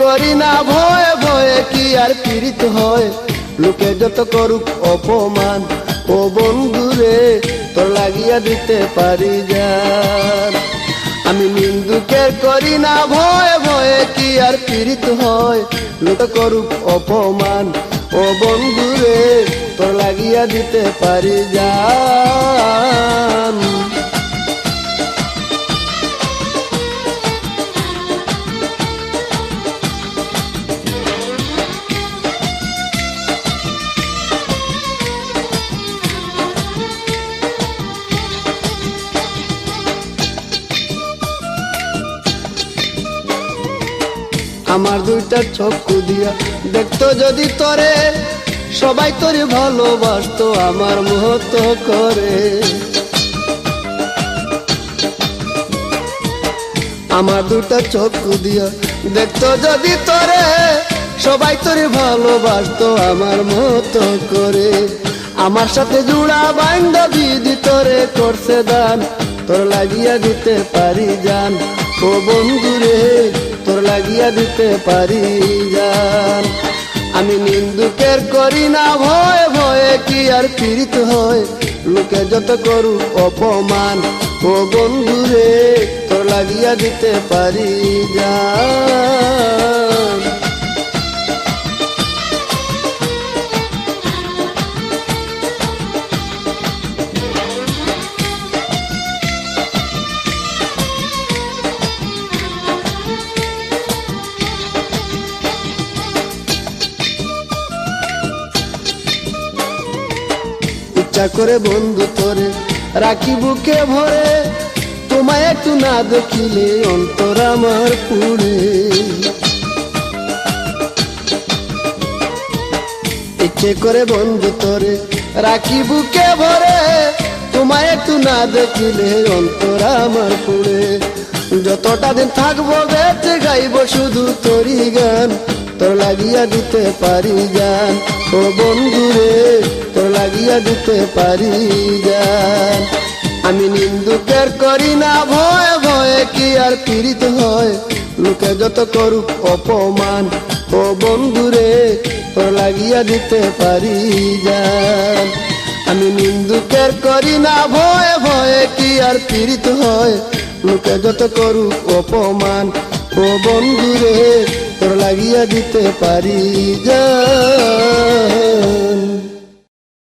করি না ভয়ে ভয়ে কি আর পীড়িত হয়, লোকে যত করুক অপমান, ও বন্ধুরে তোর লাগিয়া দিতে পারি জান। আমি নিন্দুকের করি না ভয়ে ভয়ে কি আর পীড়িত হয়, লোকে করুক অপমান, ও বন্ধুরে তোর লাগিয়া দিতে পারি জান। আমার দুইটা চক্ষু দিয়া দেখতো যদি তোরে, সবাই তোরে ভালোবাসতো আমার মহত করে। আমার দুইটা চক্ষু দিয়া দেখতো যদি তোরে, সবাই তোরে ভালোবাসতো আমার মতো করে। আমার সাথে জুড়া বান্ধা বিধি তোরে করছে দান, তোর লাগিয়া দিতে পারি জান, ও বন্ধুরে তোর লাগিয়া দিতে পারি জান। আমি নিন্দুকের করি না ভয়ে ভয়ে কি আর পীড়িত হয়, লোকে যত করুক অপমান, ও বন্ধুরে তোর লাগিয়া দিতে পারি জান। ইচ্ছা করে বন্ধু তোরে রাখি বুকে ভরে, তোমায় একটু না দেখিলে অন্তর আমার পুড়ে। ইচ্ছে করে বন্ধু তোরে রাখি বুকে ভরে, তোমায় একটু না দেখিলে অন্তর আমার পুড়ে। যতটা দিন থাকবো বেঁচে গাইব শুধু তোরই গান, তোর লাগিয়া দিতে পারি জান, ও বন্ধুরে তোর লাগিয়া দিতে পারি জান। আমি নিন্দুকের করি না ভয়ে ভয়ে কি আর পীড়িত হয়, লোকে যত করুক অপমান, ও বন্ধুরে তোর লাগিয়া দিতে পারি জান। আমি নিন্দুকের করি না ভয়ে ভয়ে কি আর পীড়িত হয়, লোকে যত করুক অপমান, ও বন্ধুরে তোর লাগিয়া দিতে পারি জান।